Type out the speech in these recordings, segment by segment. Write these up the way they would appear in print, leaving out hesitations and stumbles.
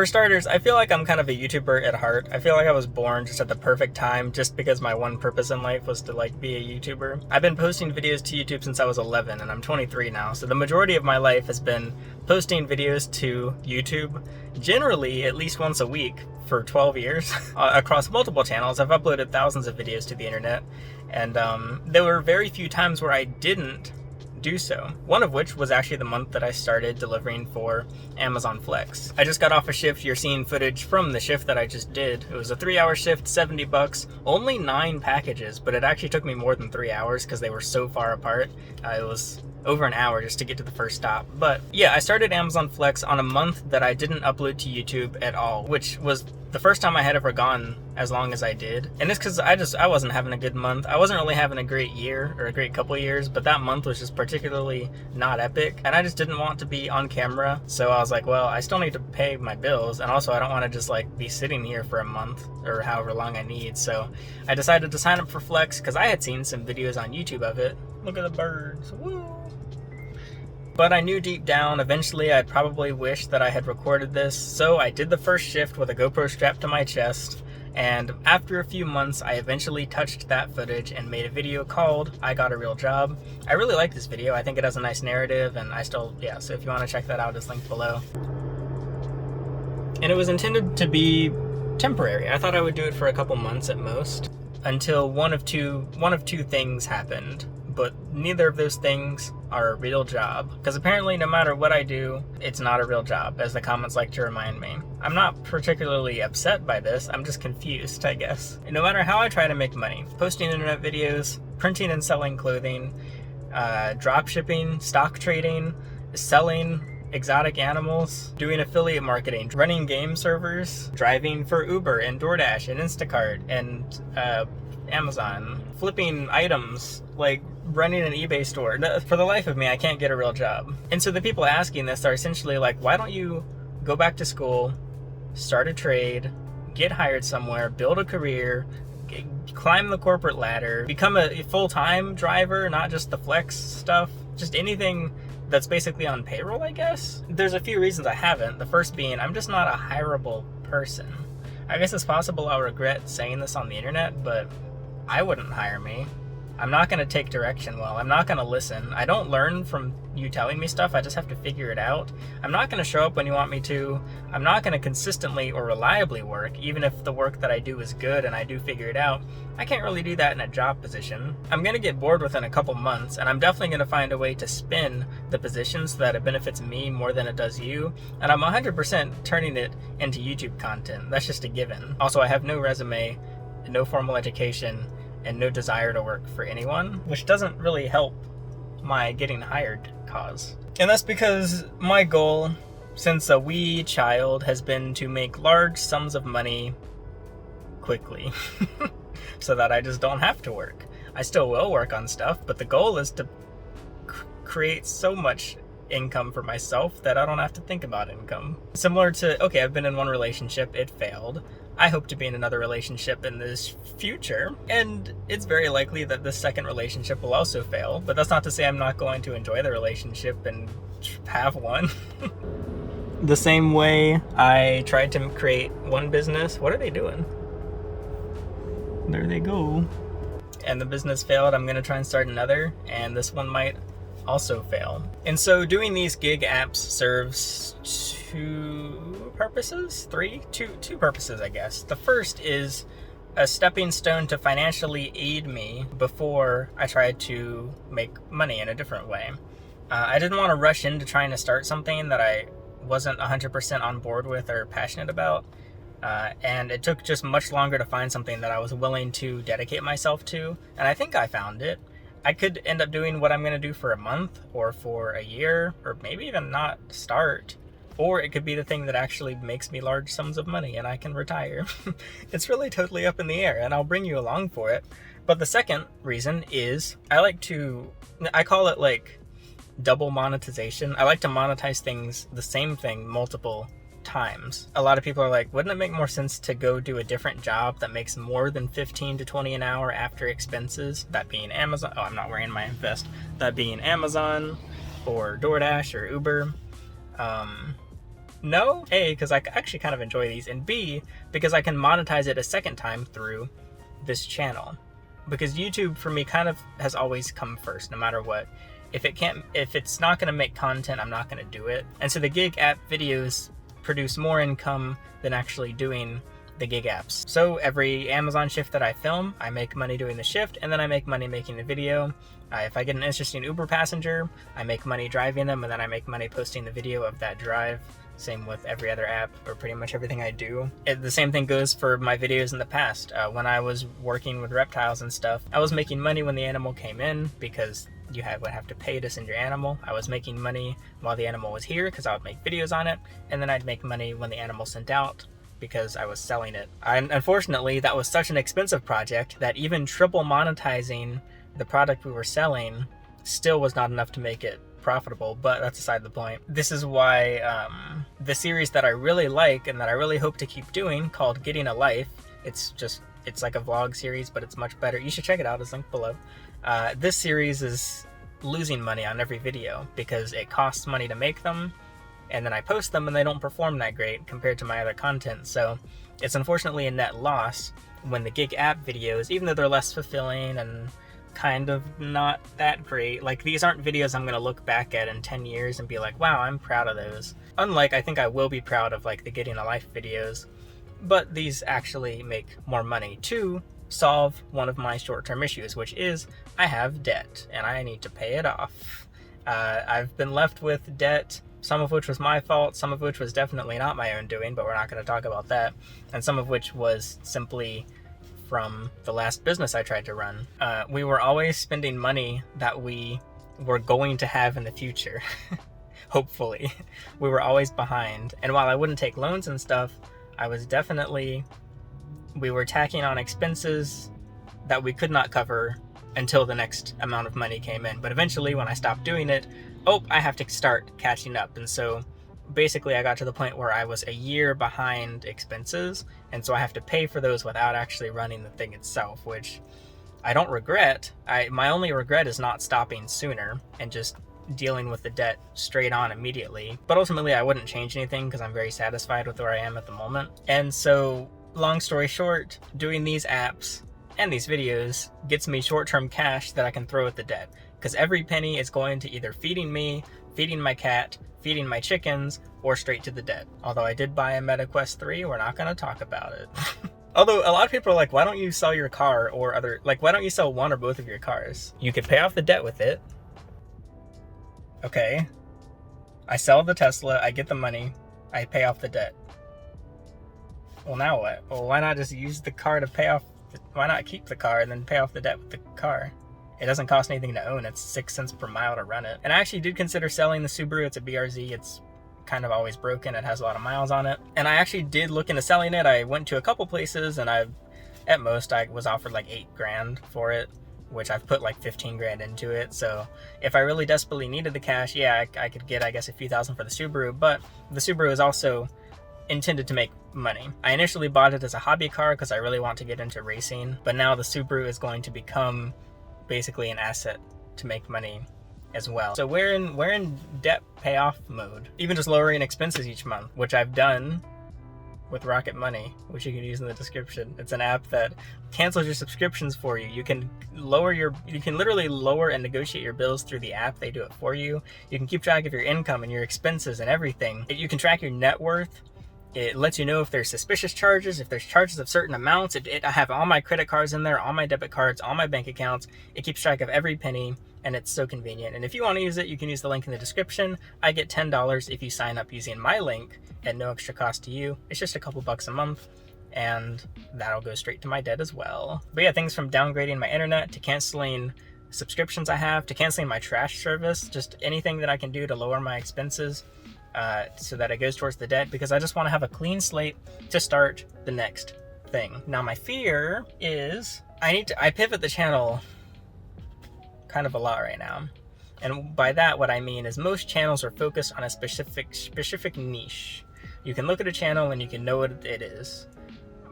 For starters, I feel like I'm kind of a YouTuber at heart. I feel like I was born just at the perfect time just because my one purpose in life was to be a YouTuber. I've been posting videos to YouTube since I was 11 and I'm 23 now, so the majority of my life has been posting videos to YouTube, generally at least once a week for 12 years across multiple channels. I've uploaded thousands of videos to the internet, and there were very few times where I didn't do so. One of which was actually the month that I started delivering for Amazon Flex. I just got off a shift. You're seeing footage from the shift that I just did. It was a 3-hour shift, $70, only 9 packages, but it actually took me more than 3 hours because they were so far apart. It was over an hour just to get to the first stop. But yeah, I started Amazon Flex on a month that I didn't upload to YouTube at all, which was the first time I had ever gone as long as I did. And it's because I wasn't having a good month. I wasn't really having a great year or a great couple of years, but that month was just particularly not epic. And I just didn't want to be on camera. So I was like, well, I still need to pay my bills. And also I don't want to just be sitting here for a month or however long I need. So I decided to sign up for Flex because I had seen some videos on YouTube of it. Look at the birds. Woo! But I knew deep down, eventually I'd probably wish that I had recorded this, so I did the first shift with a GoPro strapped to my chest, and after a few months, I eventually touched that footage and made a video called I Got a Real Job. I really like this video. I think it has a nice narrative, and so if you want to check that out, it's linked below. And it was intended to be temporary. I thought I would do it for a couple months at most, until one of two things happened. But neither of those things are a real job, because apparently no matter what I do, it's not a real job, as the comments like to remind me. I'm not particularly upset by this, I'm just confused, I guess. And no matter how I try to make money, posting internet videos, printing and selling clothing, drop shipping, stock trading, selling exotic animals, doing affiliate marketing, running game servers, driving for Uber and DoorDash and Instacart and Amazon, flipping items, running an eBay store. For the life of me, I can't get a real job. And so the people asking this are essentially why don't you go back to school, start a trade, get hired somewhere, build a career, climb the corporate ladder, become a full-time driver, not just the flex stuff, just anything that's basically on payroll, I guess? There's a few reasons I haven't. The first being, I'm just not a hirable person. I guess it's possible I'll regret saying this on the internet, but I wouldn't hire me. I'm not going to take direction well. I'm not going to listen. I don't learn from you telling me stuff. I just have to figure it out. I'm not going to show up when you want me to. I'm not going to consistently or reliably work, even if the work that I do is good and I do figure it out. I can't really do that in a job position. I'm going to get bored within a couple months, and I'm definitely going to find a way to spin the position so that it benefits me more than it does you. And I'm 100% turning it into YouTube content. That's just a given. Also, I have no resume, no formal education, and no desire to work for anyone, which doesn't really help my getting hired cause. And that's because my goal since a wee child has been to make large sums of money quickly so that I just don't have to work. I still will work on stuff, but the goal is to create so much income for myself that I don't have to think about income. Similar to, okay, I've been in one relationship, it failed. I hope to be in another relationship in this future, and it's very likely that this second relationship will also fail, but that's not to say I'm not going to enjoy the relationship and have one. The same way I tried to create one business. What are they doing? There they go. And the business failed. I'm going to try and start another, and this one might also fail. And so doing these gig apps serves two purposes, two purposes, I guess. The first is a stepping stone to financially aid me before I try to make money in a different way. I didn't want to rush into trying to start something that I wasn't 100% on board with or passionate about. And it took just much longer to find something that I was willing to dedicate myself to. And I think I found it. I could end up doing what I'm going to do for a month or for a year, or maybe even not start. Or it could be the thing that actually makes me large sums of money and I can retire. It's really totally up in the air, and I'll bring you along for it. But the second reason is I call it double monetization. I like to monetize things, the same thing, multiple times. A lot of people are like, wouldn't it make more sense to go do a different job that makes more than 15 to 20 an hour after expenses? That being Amazon. Oh, I'm not wearing my vest. That being Amazon or DoorDash or Uber. No, A, because I actually kind of enjoy these, and B, because I can monetize it a second time through this channel. Because YouTube for me kind of has always come first, no matter what. If it's not going to make content, I'm not going to do it. And so the gig app videos produce more income than actually doing the gig apps. So every Amazon shift that I film, I make money doing the shift, and then I make money making the video. If I get an interesting Uber passenger, I make money driving them, and then I make money posting the video of that drive. Same with every other app, or pretty much everything I do. The same thing goes for my videos in the past. When I was working with reptiles and stuff, I was making money when the animal came in, because you would have to pay to send your animal. I was making money while the animal was here, because I would make videos on it, and then I'd make money when the animal sent out, because I was selling it. Unfortunately, that was such an expensive project that even triple monetizing the product we were selling still was not enough to make it profitable, but that's aside the point. This is why the series that I really like and that I really hope to keep doing, called Getting a Life, it's like a vlog series, but it's much better. You should check it out, it's linked below. This series is losing money on every video because it costs money to make them, and then I post them and they don't perform that great compared to my other content. So it's unfortunately a net loss when the gig app videos, even though they're less fulfilling and kind of not that great, like these aren't videos I'm going to look back at in 10 years and be like, wow, I'm proud of those. Unlike, I think I will be proud of like the Getting a Life videos, but these actually make more money to solve one of my short-term issues, which is I have debt and I need to pay it off. I've been left with debt, some of which was my fault, some of which was definitely not my own doing, but we're not going to talk about that, and some of which was simply from the last business I tried to run. We were always spending money that we were going to have in the future. Hopefully. We were always behind. And while I wouldn't take loans and stuff, we were tacking on expenses that we could not cover until the next amount of money came in. But eventually, when I stopped doing it, I have to start catching up. And so basically I got to the point where I was a year behind expenses, and so I have to pay for those without actually running the thing itself, which I don't regret. My only regret is not stopping sooner and just dealing with the debt straight on immediately. But ultimately I wouldn't change anything because I'm very satisfied with where I am at the moment. And so, long story short, doing these apps and these videos gets me short-term cash that I can throw at the debt, because every penny is going to either feeding me, feeding my cat, feeding my chickens, or straight to the debt. Although I did buy a MetaQuest 3, we're not going to talk about it. Although a lot of people are like, why don't you sell your car or why don't you sell one or both of your cars? You could pay off the debt with it. Okay. I sell the Tesla, I get the money, I pay off the debt. Well, now what? Well, why not just use the car to pay off, why not keep the car and then pay off the debt with the car? It doesn't cost anything to own. It's 6 cents per mile to run it. And I actually did consider selling the Subaru. It's a BRZ. It's kind of always broken. It has a lot of miles on it. And I actually did look into selling it. I went to a couple places, and at most I was offered like $8,000 for it, which I've put like 15 grand into it. So if I really desperately needed the cash, yeah, I could get, I guess, a few thousand for the Subaru. But the Subaru is also intended to make money. I initially bought it as a hobby car because I really want to get into racing. But now the Subaru is going to become basically an asset to make money as well. So we're in debt payoff mode. Even just lowering expenses each month, which I've done with Rocket Money, which you can use in the description. It's an app that cancels your subscriptions for you. You can literally lower and negotiate your bills through the app. They do it for you. You can keep track of your income and your expenses and everything. You can track your net worth. It lets you know if there's suspicious charges, if there's charges of certain amounts. I have all my credit cards in there, all my debit cards, all my bank accounts. It keeps track of every penny, and it's so convenient. And if you want to use it, you can use the link in the description. I get $10 if you sign up using my link at no extra cost to you. It's just a couple bucks a month, and that'll go straight to my debt as well. But yeah, things from downgrading my internet to canceling subscriptions I have to canceling my trash service, just anything that I can do to lower my expenses so that it goes towards the debt, because I just want to have a clean slate to start the next thing. Now my fear is I pivot the channel kind of a lot right now. And by that, what I mean is most channels are focused on a specific niche. You can look at a channel and you can know what it is.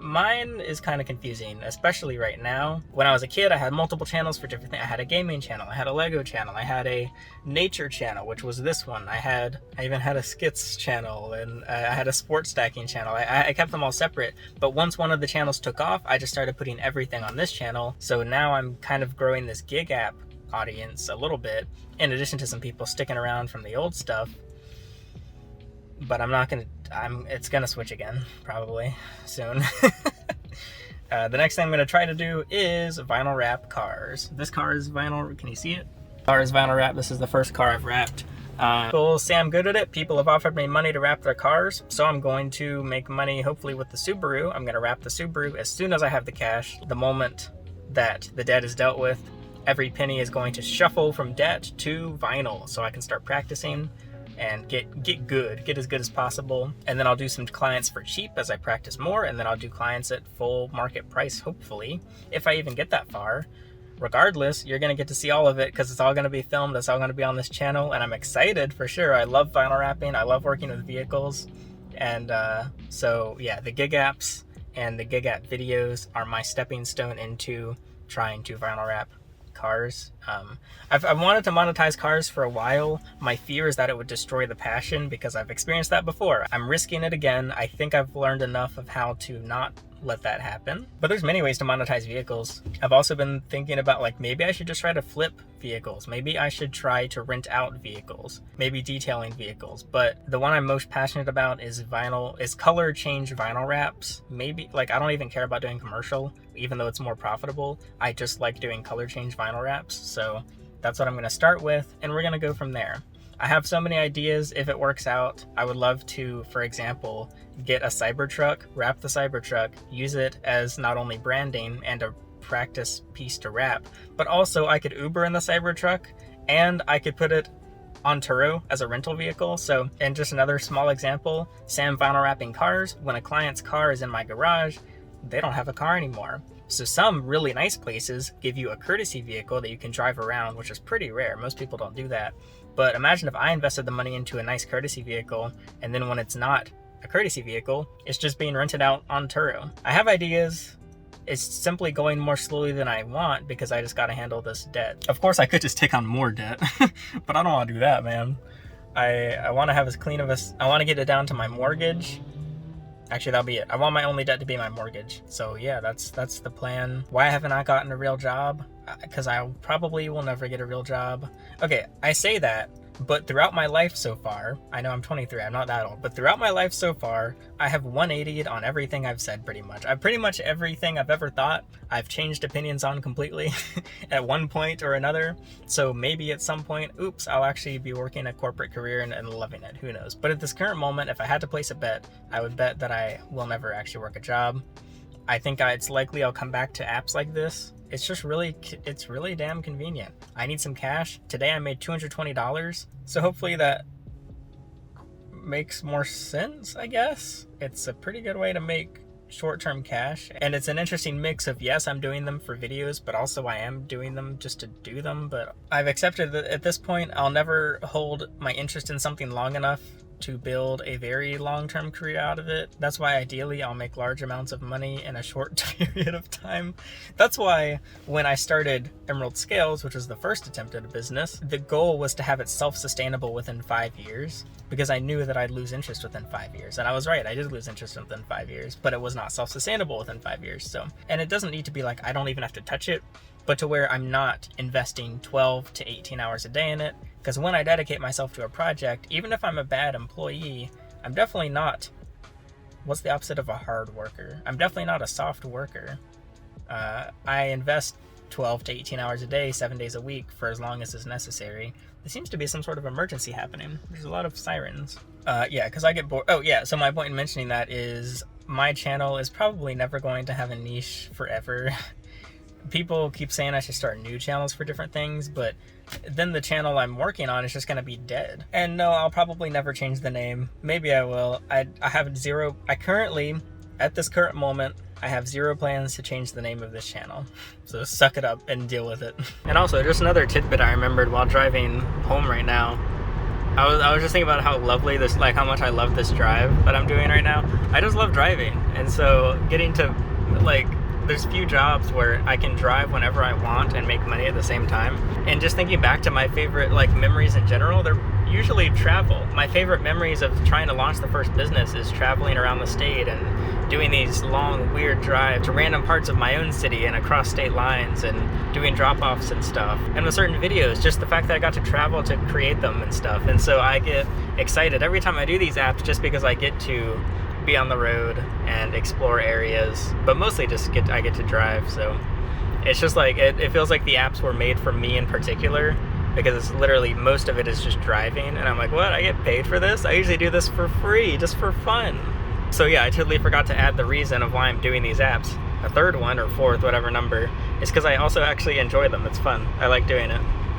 Mine is kind of confusing, especially right now. When I was a kid, I had multiple channels for different things. I had a gaming channel, I had a Lego channel, I had a nature channel, which was this one. I even had a skits channel, and I had a sports stacking channel. I kept them all separate, but once one of the channels took off, I just started putting everything on this channel. So now I'm kind of growing this gig app audience a little bit, in addition to some people sticking around from the old stuff. But it's gonna switch again, probably, soon. The next thing I'm gonna try to do is vinyl wrap cars. This car is vinyl, can you see it? Car is vinyl wrap. This is the first car I've wrapped. People say I'm good at it. People have offered me money to wrap their cars, so I'm going to make money, hopefully, with the Subaru. I'm gonna wrap the Subaru as soon as I have the cash. The moment that the debt is dealt with, every penny is going to shuffle from debt to vinyl, so I can start practicing and get as good as possible. And then I'll do some clients for cheap as I practice more, and then I'll do clients at full market price, hopefully, if I even get that far. Regardless, you're gonna get to see all of it because it's all gonna be filmed, it's all gonna be on this channel, and I'm excited for sure. I love vinyl wrapping, I love working with vehicles, and so yeah, the gig apps and the gig app videos are my stepping stone into trying to vinyl wrap cars. I've wanted to monetize cars for a while. My fear is that it would destroy the passion because I've experienced that before. I'm risking it again. I think I've learned enough of how to not let that happen. But there's many ways to monetize vehicles. I've also been thinking about, like, maybe I should just try to flip vehicles. Maybe I should try to rent out vehicles. Maybe detailing vehicles. But the one I'm most passionate about is color change vinyl wraps. Maybe, like, I don't even care about doing commercial, even though it's more profitable. I just like doing color change vinyl wraps. So that's what I'm gonna start with, and we're gonna go from there. I have so many ideas. If it works out, I would love to, for example, get a Cybertruck, wrap the Cybertruck, use it as not only branding and a practice piece to wrap, but also I could Uber in the Cybertruck, and I could put it on Turo as a rental vehicle. So, and just another small example, Sam vinyl wrapping cars. When a client's car is in my garage, they don't have a car anymore. So some really nice places give you a courtesy vehicle that you can drive around, which is pretty rare. Most people don't do that. But imagine if I invested the money into a nice courtesy vehicle, and then when it's not a courtesy vehicle, it's just being rented out on Turo. I have ideas. It's simply going more slowly than I want because I just got to handle this debt. Of course, I could just take on more debt, but I don't want to do that, man. I want to have as clean of I want to get it down to my mortgage. Actually, that'll be it. I want my only debt to be my mortgage. So yeah, that's the plan. Why haven't I gotten a real job? Because I probably will never get a real job. Okay, I say that, but throughout my life so far, I know I'm 23, I'm not that old, but throughout my life so far, I have 180'd on everything I've said pretty much. Pretty much everything I've ever thought, I've changed opinions on completely at one point or another. So maybe at some point, oops, I'll actually be working a corporate career and loving it, who knows. But at this current moment, if I had to place a bet, I would bet that I will never actually work a job. I think it's likely I'll come back to apps like this. It's really damn convenient. I need some cash. Today I made $220, so hopefully that makes more sense, I guess. It's a pretty good way to make short-term cash, and it's an interesting mix of, yes, I'm doing them for videos, but also I am doing them just to do them. But I've accepted that at this point I'll never hold my interest in something long enough to build a very long-term career out of it. That's why ideally I'll make large amounts of money in a short period of time. That's why when I started Emerald Scales, which was the first attempt at a business, the goal was to have it self-sustainable within 5 years, because I knew that I'd lose interest within 5 years. And I was right, I did lose interest within 5 years, but it was not self-sustainable within 5 years. So, and it doesn't need to be like I don't even have to touch it, but to where I'm not investing 12 to 18 hours a day in it. Because when I dedicate myself to a project, even if I'm a bad employee, I'm definitely not, what's the opposite of a hard worker? I'm definitely not a soft worker. I invest 12 to 18 hours a day, 7 days a week for as long as is necessary. There seems to be some sort of emergency happening. There's a lot of sirens. Yeah, because I get bored. Oh yeah, so my point in mentioning that is my channel is probably never going to have a niche forever. People keep saying I should start new channels for different things, but then the channel I'm working on is just going to be dead. And no, I'll probably never change the name. Maybe I will. I currently, at this current moment, I have zero plans to change the name of this channel. So suck it up and deal with it. And also, just another tidbit I remembered while driving home right now. I was just thinking about how lovely this, like how much I love this drive that I'm doing right now. I just love driving, and so getting to like, there's few jobs where I can drive whenever I want and make money at the same time. And just thinking back to my favorite like memories in general, they're usually travel. My favorite memories of trying to launch the first business is traveling around the state and doing these long, weird drives to random parts of my own city and across state lines and doing drop-offs and stuff. And with certain videos, just the fact that I got to travel to create them and stuff. And so I get excited every time I do these apps just because I get to be on the road and explore areas, but mostly just I get to drive. So it's just like, it feels like the apps were made for me in particular, because it's literally, most of it is just driving, and I'm like, what, I get paid for this? I usually do this for free, just for fun. So yeah, I totally forgot to add the reason of why I'm doing these apps. A third one, or fourth, whatever number, is because I also actually enjoy them. It's fun. I like doing it.